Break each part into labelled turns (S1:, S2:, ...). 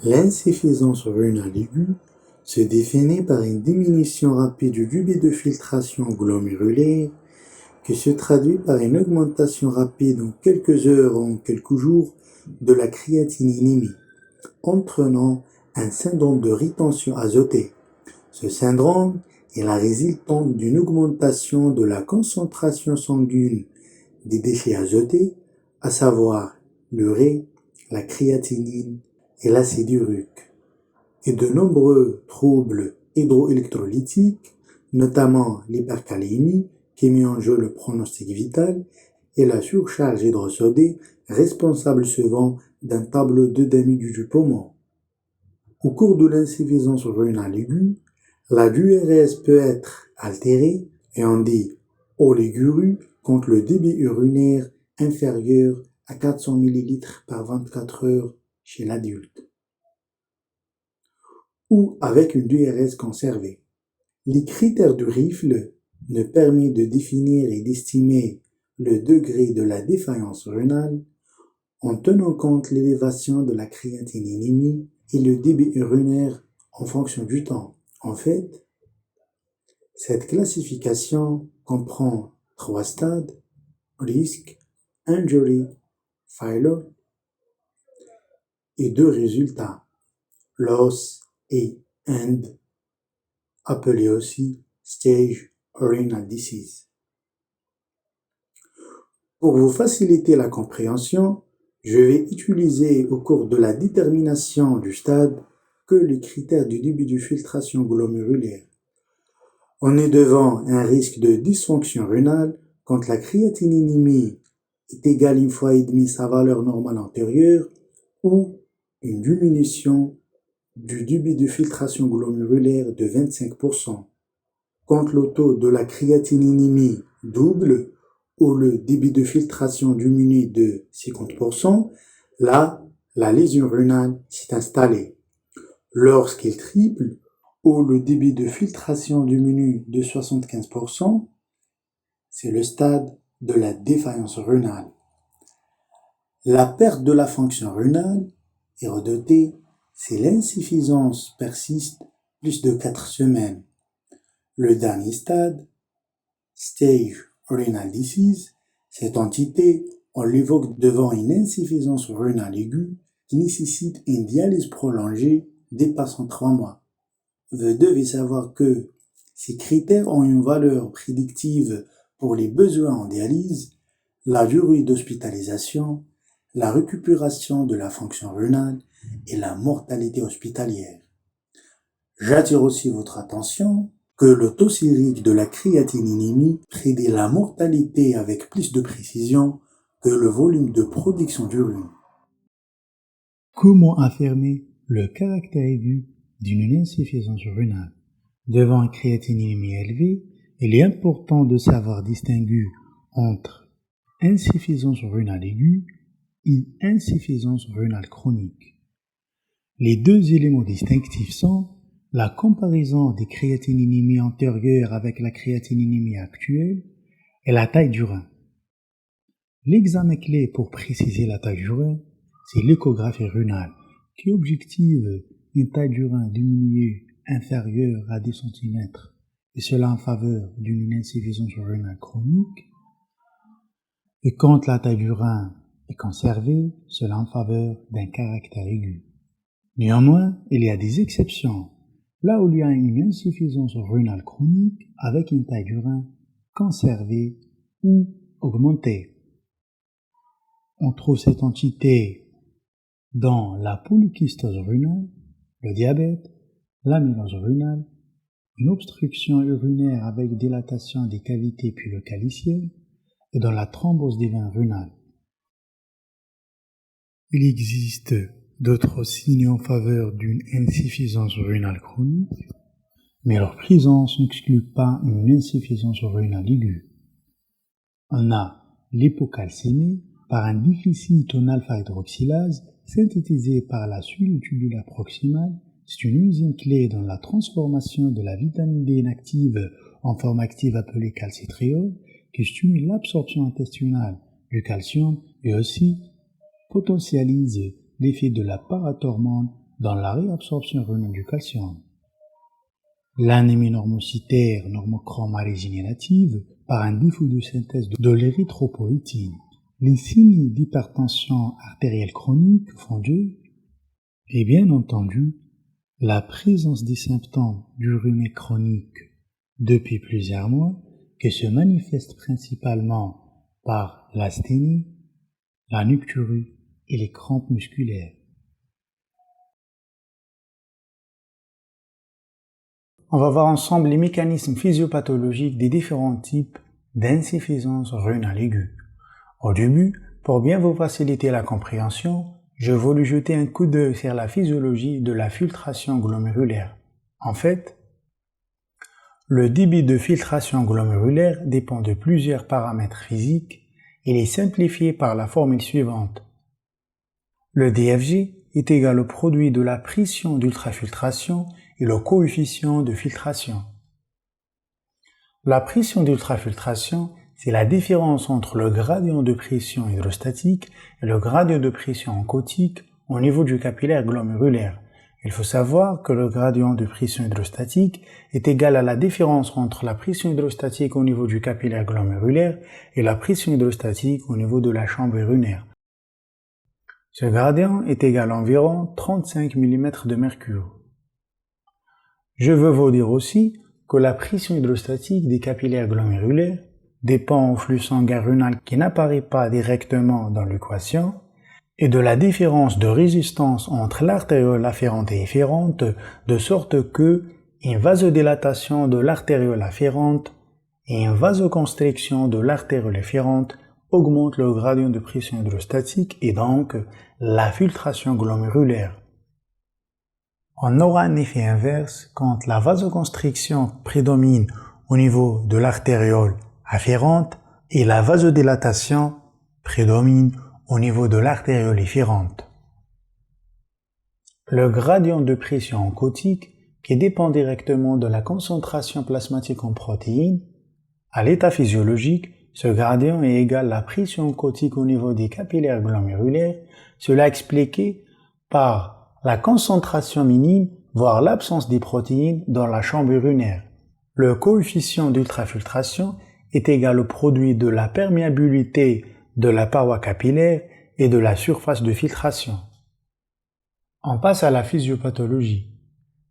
S1: L'insuffisance rénale aiguë se définit par une diminution rapide du débit de filtration glomérulaire qui se traduit par une augmentation rapide en quelques heures ou en quelques jours de la créatinémie, entraînant un syndrome de rétention azotée. Ce syndrome est la résultante d'une augmentation de la concentration sanguine des déchets azotés, à savoir l'urée, la créatinine et l'acide urique, et de nombreux troubles hydroélectrolytiques, notamment l'hypercalémie, qui met en jeu le pronostic vital, et la surcharge hydrosodée, responsable souvent d'un tableau d'œdémie du poumon. Au cours de l'insuffisance rénale aiguë, la diurèse peut être altérée et on dit oligurie quand le débit urinaire inférieur à 400 ml par 24 heures chez l'adulte, ou avec une diurèse conservée. Les critères du RIFLE ne permettent de définir et d'estimer le degré de la défaillance rénale en tenant compte l'élévation de la créatinémie et le débit urinaire en fonction du temps. En fait, cette classification comprend 3 stades: risque, injury, failure, et 2 résultats, loss et end, appelés aussi stage renal disease. Pour vous faciliter la compréhension, je vais utiliser au cours de la détermination du stade que les critères du débit de filtration glomérulaire. On est devant un risque de dysfonction rénale quand la créatinémie est égale 1,5 fois sa valeur normale antérieure ou une diminution du débit de filtration glomérulaire de 25%. Quand le taux de la créatinémie double ou le débit de filtration diminue de 50%, là, la lésion rénale s'est installée. Lorsqu'il triple ou le débit de filtration diminue de 75%, c'est le stade de la défaillance rénale. La perte de la fonction rénale est redotée si l'insuffisance persiste plus de 4 semaines. Le dernier stade, stage renal disease, cette entité, on l'évoque devant une insuffisance rénale aiguë qui nécessite une dialyse prolongée dépassant 3 mois. Vous devez savoir que ces critères ont une valeur prédictive pour les besoins en dialyse, la durée d'hospitalisation, la récupération de la fonction rénale et la mortalité hospitalière. J'attire aussi votre attention que le taux sérique de la créatinémie prédit la mortalité avec plus de précision que le volume de production d'urine.
S2: Comment affirmer le caractère aigu d'une insuffisance rénale? Devant une créatinémie élevée, il est important de savoir distinguer entre insuffisance rénale aiguë et insuffisance rénale chronique. Les deux éléments distinctifs sont la comparaison des créatinémies antérieures avec la créatinémie actuelle et la taille du rein. L'examen clé pour préciser la taille du rein, c'est l'échographie rénale qui objective une taille du rein diminuée inférieure à 10 cm et cela en faveur d'une insuffisance rénale chronique. Et quand la taille du rein est conservée, cela en faveur d'un caractère aigu. Néanmoins, il y a des exceptions. Là où il y a une insuffisance rénale chronique avec une taille du rein conservée ou augmentée. On trouve cette entité dans la polykystose rénale, le diabète, l'amylose rénale, une obstruction urinaire avec dilatation des cavités pilo-caliciennes et dans la thrombose des veines rénales. Il existe d'autres signes en faveur d'une insuffisance rénale chronique, mais leur présence n'exclut pas une insuffisance rénale aiguë. On a l'hypocalcémie par un déficit en alpha-hydroxylase synthétisé par la suite tubulaire proximale. C'est une enzyme clé dans la transformation de la vitamine D inactive en forme active appelée calcitriol qui stimule l'absorption intestinale du calcium et aussi potentialise l'effet de la parathormone dans la réabsorption rénale du calcium. L'anémie normocytaire normochrome à origine négative par un défaut de synthèse de l'érythropoïétine. Les signes d'hypertension artérielle chronique font d'eux, et bien entendu, la présence des symptômes d'urémie chronique depuis plusieurs mois qui se manifestent principalement par l'asthénie, la nocturie et les crampes musculaires. On va voir ensemble les mécanismes physiopathologiques des différents types d'insuffisance rénale aiguë. Au début, pour bien vous faciliter la compréhension, je voulais jeter un coup d'œil sur la physiologie de la filtration glomérulaire. En fait, le débit de filtration glomérulaire dépend de plusieurs paramètres physiques. Il est simplifié par la formule suivante. Le DFG est égal au produit de la pression d'ultrafiltration et le coefficient de filtration. La pression d'ultrafiltration, c'est la différence entre le gradient de pression hydrostatique et le gradient de pression oncotique au niveau du capillaire glomérulaire. Il faut savoir que le gradient de pression hydrostatique est égal à la différence entre la pression hydrostatique au niveau du capillaire glomérulaire et la pression hydrostatique au niveau de la chambre urinaire. Ce gradient est égal à environ 35 mm de mercure. Je veux vous dire aussi que la pression hydrostatique des capillaires glomérulaires dépend au flux sanguin rénal qui n'apparaît pas directement dans l'équation et de la différence de résistance entre l'artériole afférente et efférente, de sorte que une vasodilatation de l'artériole afférente et une vasoconstriction de l'artériole efférente augmente le gradient de pression hydrostatique et donc la filtration glomérulaire. On aura un effet inverse quand la vasoconstriction prédomine au niveau de l'artériole afférente et la vasodilatation prédomine au niveau de l'artériole efférente. Le gradient de pression oncotique, qui dépend directement de la concentration plasmatique en protéines, à l'état physiologique, ce gradient est égal à la pression oncotique au niveau des capillaires glomérulaires, cela expliqué par la concentration minime, voire l'absence des protéines dans la chambre urinaire. Le coefficient d'ultrafiltration est égal au produit de la perméabilité de la paroi capillaire et de la surface de filtration. On passe à la physiopathologie.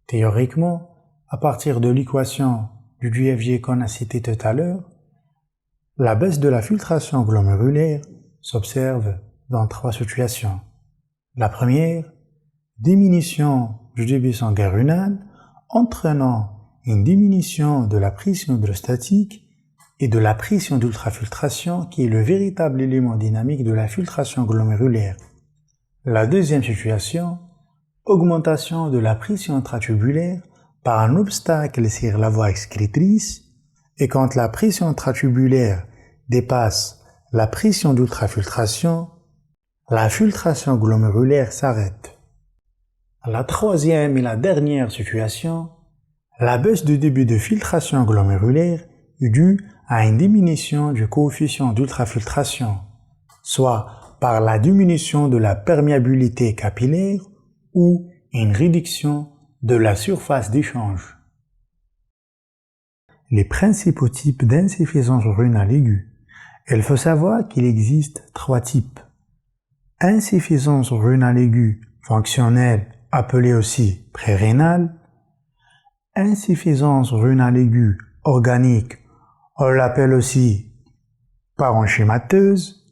S2: Théoriquement, à partir de l'équation du DFG qu'on a cité tout à l'heure, la baisse de la filtration glomérulaire s'observe dans 3 situations. La première, diminution du débit sanguin rénal entraînant une diminution de la pression hydrostatique et de la pression d'ultrafiltration qui est le véritable élément dynamique de la filtration glomérulaire. La deuxième situation, augmentation de la pression intratubulaire par un obstacle sur la voie excrétrice, et quand la pression intratubulaire dépasse la pression d'ultrafiltration, la filtration glomérulaire s'arrête. La troisième et la dernière situation, la baisse du débit de filtration glomérulaire est due à une diminution du coefficient d'ultrafiltration, soit par la diminution de la perméabilité capillaire ou une réduction de la surface d'échange. Les principaux types d'insuffisance rénale aiguë. Il faut savoir qu'il existe 3 types. Insuffisance rénale aiguë fonctionnelle, appelée aussi prérénale. Insuffisance rénale aiguë organique, on l'appelle aussi parenchymateuse.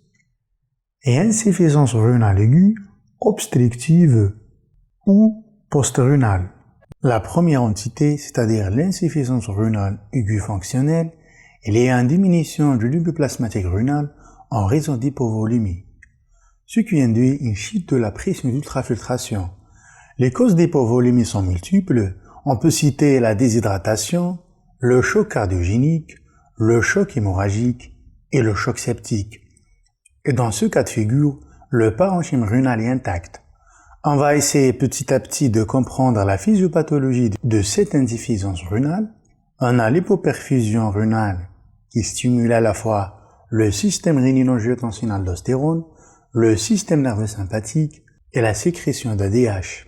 S2: Et insuffisance rénale aiguë obstructive ou postrénale. La première entité, c'est-à-dire l'insuffisance rénale aiguë fonctionnelle, elle est en diminution du débit plasmatique rénal en raison d'hypovolémie, ce qui induit une chute de la pression d'ultrafiltration. Les causes d'hypovolémie sont multiples. On peut citer la déshydratation, le choc cardiogénique, le choc hémorragique et le choc septique. Et dans ce cas de figure, le parenchyme rénal est intact. On va essayer petit à petit de comprendre la physiopathologie de cette insuffisance rénale. On a l'hypoperfusion rénale qui stimule à la fois le système rénino-angiotensin-aldostérone, le système nerveux sympathique et la sécrétion d'ADH.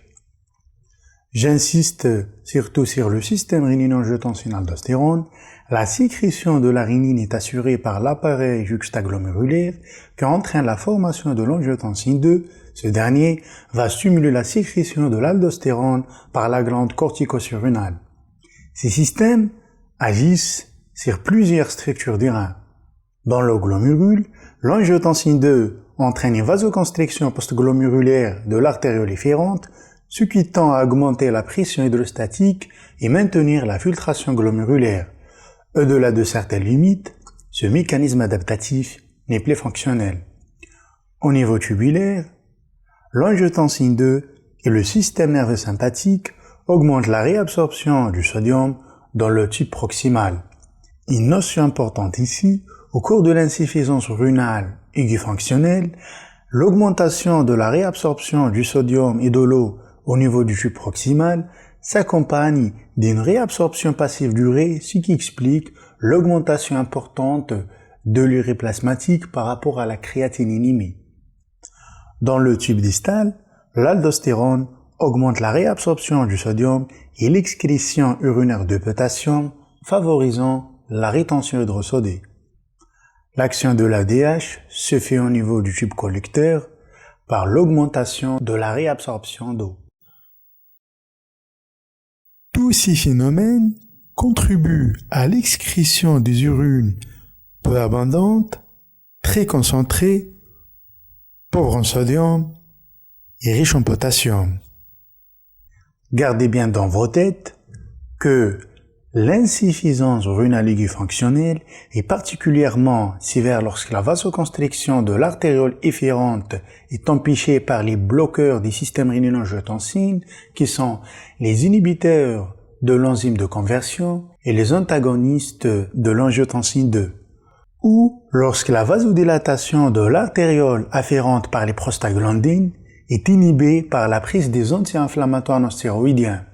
S2: J'insiste surtout sur le système rénine-angiotensin-aldostérone. La sécrétion de la rénine est assurée par l'appareil juxtaglomérulaire qui entraîne la formation de l'angiotensin II. Ce dernier va stimuler la sécrétion de l'aldostérone par la glande cortico-surrénale. Ces systèmes agissent sur plusieurs structures du rein. Dans le glomérule, l'angiotensin II entraîne une vasoconstriction postglomérulaire de l'artériole efférente, ce qui tend à augmenter la pression hydrostatique et maintenir la filtration glomérulaire. Au-delà de certaines limites, ce mécanisme adaptatif n'est plus fonctionnel. Au niveau tubulaire, l'angiotensin II et le système nerveux sympathique augmentent la réabsorption du sodium dans le tube proximal. Une notion importante ici, au cours de l'insuffisance rénale aiguë fonctionnelle, l'augmentation de la réabsorption du sodium et de l'eau au niveau du tube proximal s'accompagne d'une réabsorption passive d'urée, ce qui explique l'augmentation importante de l'urée plasmatique par rapport à la créatinémie. Dans le tube distal, l'aldostérone augmente la réabsorption du sodium et l'excrétion urinaire de potassium, favorisant la rétention hydrosodée. L'action de l'ADH se fait au niveau du tube collecteur par l'augmentation de la réabsorption d'eau.
S1: Tous ces phénomènes contribuent à l'excrétion des urines peu abondantes, très concentrées, pauvres en sodium et riches en potassium.
S2: Gardez bien dans vos têtes que l'insuffisance rénale aiguë fonctionnelle est particulièrement sévère lorsque la vasoconstriction de l'artériole efférente est empêchée par les bloqueurs des systèmes rénine-angiotensin qui sont les inhibiteurs de l'enzyme de conversion et les antagonistes de l'angiotensin II, ou lorsque la vasodilatation de l'artériole afférente par les prostaglandines est inhibée par la prise des anti-inflammatoires non stéroïdiens.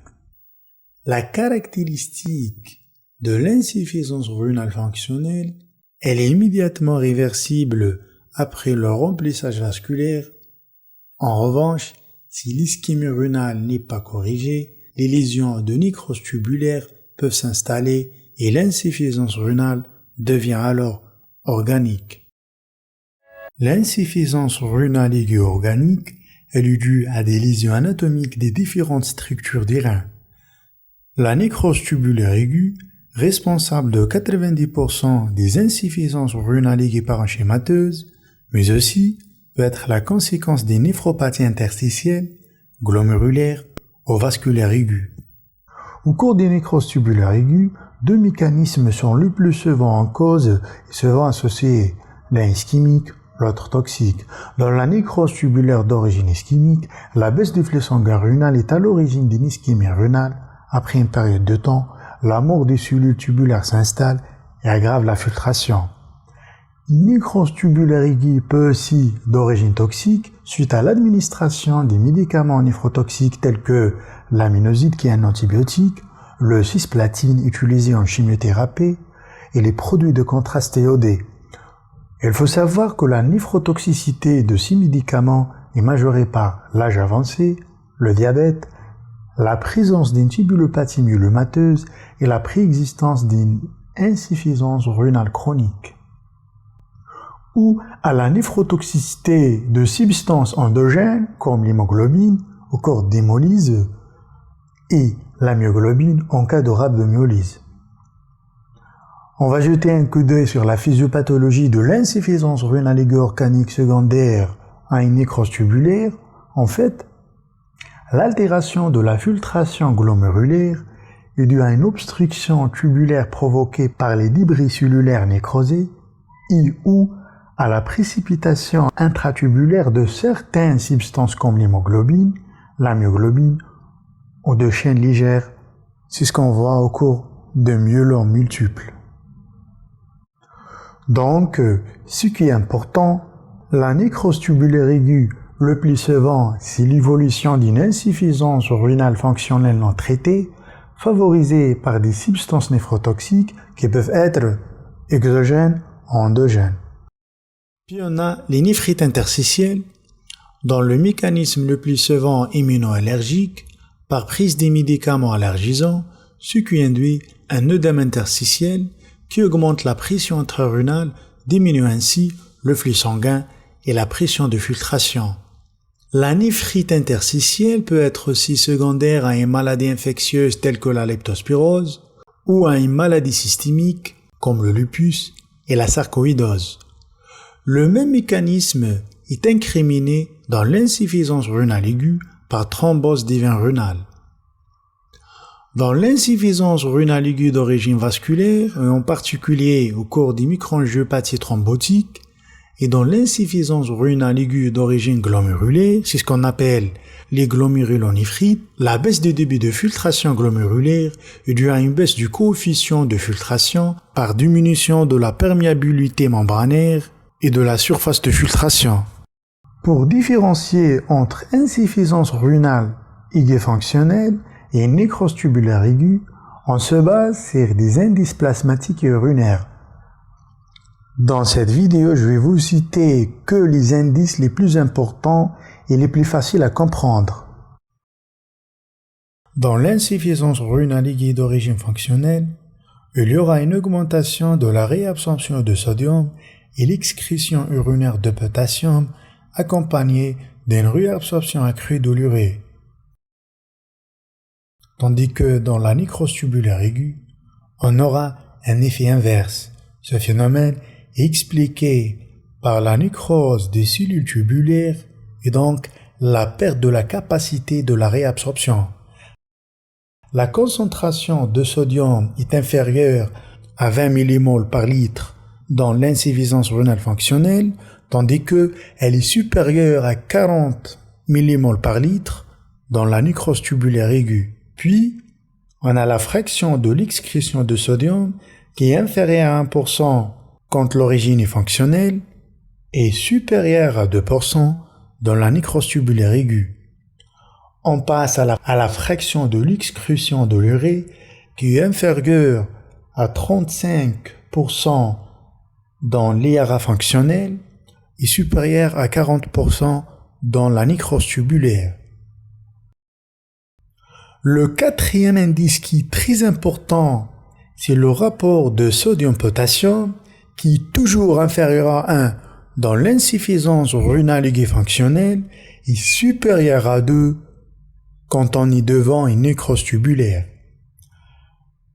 S2: La caractéristique de l'insuffisance rénale fonctionnelle, elle est immédiatement réversible après le remplissage vasculaire. En revanche, si l'ischémie rénale n'est pas corrigée, les lésions de nécrose tubulaire peuvent s'installer et l'insuffisance rénale devient alors organique. L'insuffisance rénale aiguë organique, elle est due à des lésions anatomiques des différentes structures des reins. La nécrose tubulaire aiguë, responsable de 90% des insuffisances rénales aiguës parenchémateuses, mais aussi peut être la conséquence des néphropathies interstitielles, glomérulaires ou vasculaires aiguës. Au cours des nécroses tubulaires aiguës, deux mécanismes sont le plus souvent en cause et souvent associés, l'un ischémique, l'autre toxique. Dans la nécrose tubulaire d'origine ischémique, la baisse du flux sanguin rénal est à l'origine d'une ischémie rénale. Après une période de temps, la mort des cellules tubulaires s'installe et aggrave la filtration. Une nécrose tubulaire aiguë peut aussi d'origine toxique suite à l'administration des médicaments néphrotoxiques tels que l'aminoside qui est un antibiotique, le cisplatine utilisé en chimiothérapie et les produits de contraste iodés. Il faut savoir que la néphrotoxicité de ces médicaments est majorée par l'âge avancé, le diabète, la présence d'une tubulopathie myélomatoeuse et la préexistence d'une insuffisance rénale chronique, ou à la néphrotoxicité de substances endogènes comme l'hémoglobine au cours d'hémolyse et la myoglobine en cas de rhabdomyolyse. On va jeter un coup d'œil sur la physiopathologie de l'insuffisance rénale aiguë organique secondaire à une nécrose tubulaire. En fait, l'altération de la filtration glomérulaire est due à une obstruction tubulaire provoquée par les débris cellulaires nécrosés et ou à la précipitation intratubulaire de certaines substances comme l'hémoglobine, la myoglobine ou de chaînes légères. C'est ce qu'on voit au cours de myelomes multiples. Donc, ce qui est important, la nécrose tubulaire aiguë, le plus souvent, c'est l'évolution d'une insuffisance rénale fonctionnelle non traitée, favorisée par des substances néphrotoxiques qui peuvent être exogènes ou endogènes. Puis on a les néphrites interstitielles, dont le mécanisme le plus souvent immunoallergique par prise des médicaments allergisants, ce qui induit un œdème interstitiel qui augmente la pression intrarénale, diminuant ainsi le flux sanguin et la pression de filtration. La néphrite interstitielle peut être aussi secondaire à une maladie infectieuse telle que la leptospirose ou à une maladie systémique comme le lupus et la sarcoïdose. Le même mécanisme est incriminé dans l'insuffisance rénale aiguë par thrombose des veines rénales. Dans l'insuffisance rénale aiguë d'origine vasculaire, et en particulier au cours des microangiopathies thrombotiques, et dans l'insuffisance rénale aiguë d'origine glomérulaire, c'est ce qu'on appelle les glomérulonéphrite, la baisse des débits de filtration glomérulaire est due à une baisse du coefficient de filtration par diminution de la perméabilité membranaire et de la surface de filtration. Pour différencier entre insuffisance rénale aiguë fonctionnelle et nécrose tubulaire aiguë, on se base sur des indices plasmatiques et urinaires. Dans cette vidéo, je vais vous citer que les indices les plus importants et les plus faciles à comprendre. Dans l'insuffisance rénale aiguë d'origine fonctionnelle, il y aura une augmentation de la réabsorption de sodium et l'excrétion urinaire de potassium accompagnée d'une réabsorption accrue de l'urée. Tandis que dans la nécrose tubulaire aiguë, on aura un effet inverse. Ce phénomène est expliqué par la nécrose des cellules tubulaires et donc la perte de la capacité de la réabsorption. La concentration de sodium est inférieure à 20 mmol par litre dans l'insuffisance rénale fonctionnelle, tandis qu'elle est supérieure à 40 mmol par litre dans la nécrose tubulaire aiguë. Puis, on a la fraction de l'excrétion de sodium qui est inférieure à 1% quand l'origine est fonctionnelle et supérieure à 2% dans la nécrose tubulaire aiguë. On passe à la fraction de l'excrétion de l'urée qui est inférieure à 35% dans l'IRA fonctionnelle et supérieure à 40% dans la nécrose tubulaire. Le quatrième indice qui est très important, c'est le rapport de sodium-potassium qui est toujours inférieur à 1 dans l'insuffisance rénale aiguë fonctionnelle et supérieur à 2 quand on est devant une nécrose tubulaire.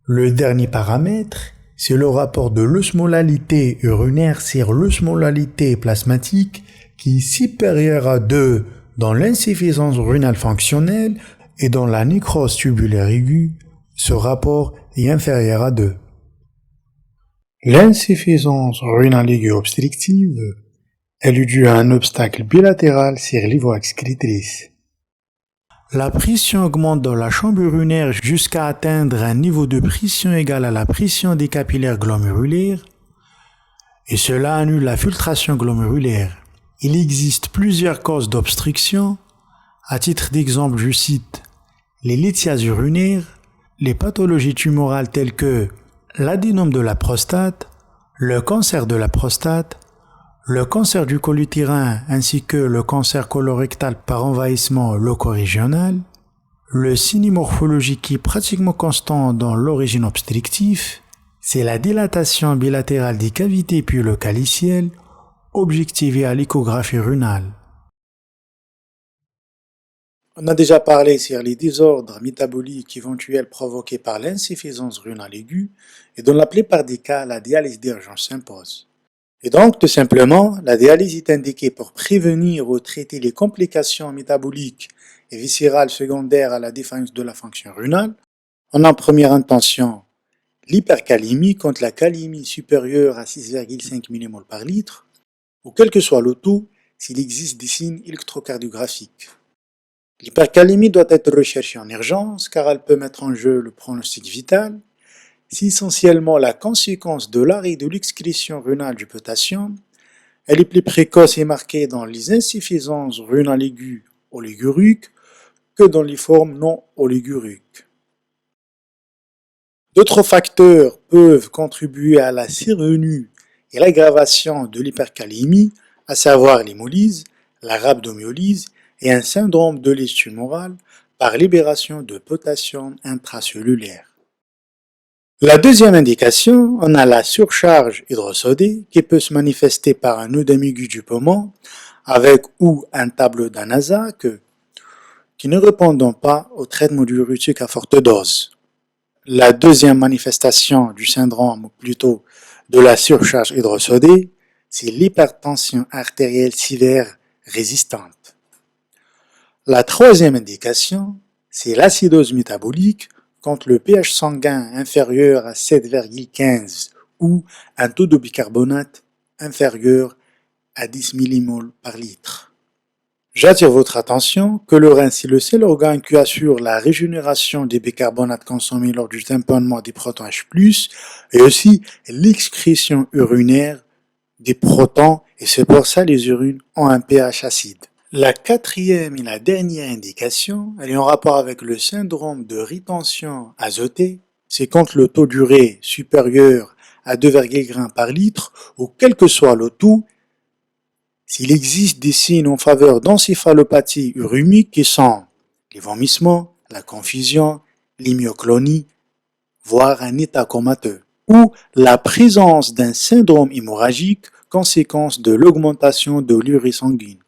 S2: Le dernier paramètre, c'est le rapport de l'osmolalité urinaire sur l'osmolalité plasmatique qui est supérieur à 2 dans l'insuffisance rénale fonctionnelle et dans la nécrose tubulaire aiguë, ce rapport est inférieur à 2. L'insuffisance rénale aiguë obstructive, elle est due à un obstacle bilatéral sur les voies excrétrices. La pression augmente dans la chambre urinaire jusqu'à atteindre un niveau de pression égal à la pression des capillaires glomérulaires, et cela annule la filtration glomérulaire. Il existe plusieurs causes d'obstruction. À titre d'exemple, je cite les lithiases urinaires, les pathologies tumorales telles que l'adénome de la prostate, le cancer de la prostate, le cancer du col utérin ainsi que le cancer colorectal par envahissement locorégional, le signe morphologique qui est pratiquement constant dans l'origine obstructive, c'est la dilatation bilatérale des cavités pulo-calicielles objectivée à l'échographie rénale. On a déjà parlé sur les désordres métaboliques éventuels provoqués par l'insuffisance rénale aiguë et dans la plupart des cas, la dialyse d'urgence s'impose. Et donc, tout simplement, la dialyse est indiquée pour prévenir ou traiter les complications métaboliques et viscérales secondaires à la défaillance de la fonction rénale. On a en première intention l'hypercalémie quand la calémie est supérieure à 6,5 mmol par litre, ou quel que soit le taux, s'il existe des signes électrocardiographiques. L'hypercalémie doit être recherchée en urgence car elle peut mettre en jeu le pronostic vital. C'est essentiellement la conséquence de l'arrêt de l'excrétion rénale du potassium. Elle est plus précoce et marquée dans les insuffisances rénales aiguës oliguriques que dans les formes non oliguriques. D'autres facteurs peuvent contribuer à la survenue et l'aggravation de l'hypercalémie, à savoir l'hémolyse, la rhabdomyolyse et un syndrome de lyse tumorale,
S1: par libération de potassium intracellulaire. La deuxième indication, on a la surcharge hydrosodée qui peut se manifester par un œdème aigu du poumon avec ou un tableau d'Anasac qui ne répondent pas au traitement diurétique à forte dose. La deuxième manifestation du syndrome, ou plutôt de la surcharge hydrosodée, c'est l'hypertension artérielle sévère résistante. La troisième indication, c'est l'acidose métabolique quand le pH sanguin inférieur à 7,15 ou un taux de bicarbonate inférieur à 10 mmol par litre. J'attire votre attention que le rein, c'est le seul organe qui assure la régénération des bicarbonates consommés lors du tamponnement des protons H+, et aussi l'excrétion urinaire des protons, et c'est pour ça les urines ont un pH acide. La quatrième et la dernière indication, elle est en rapport avec le syndrome de rétention azotée, c'est quand le taux d'urée supérieur à 2,0 g par litre, ou quel que soit le taux, s'il existe des signes en faveur d'encéphalopathie urémique qui sont les vomissements, la confusion, l'hémioclonie, voire un état comateux, ou la présence d'un syndrome hémorragique, conséquence de l'augmentation de l'urée sanguine.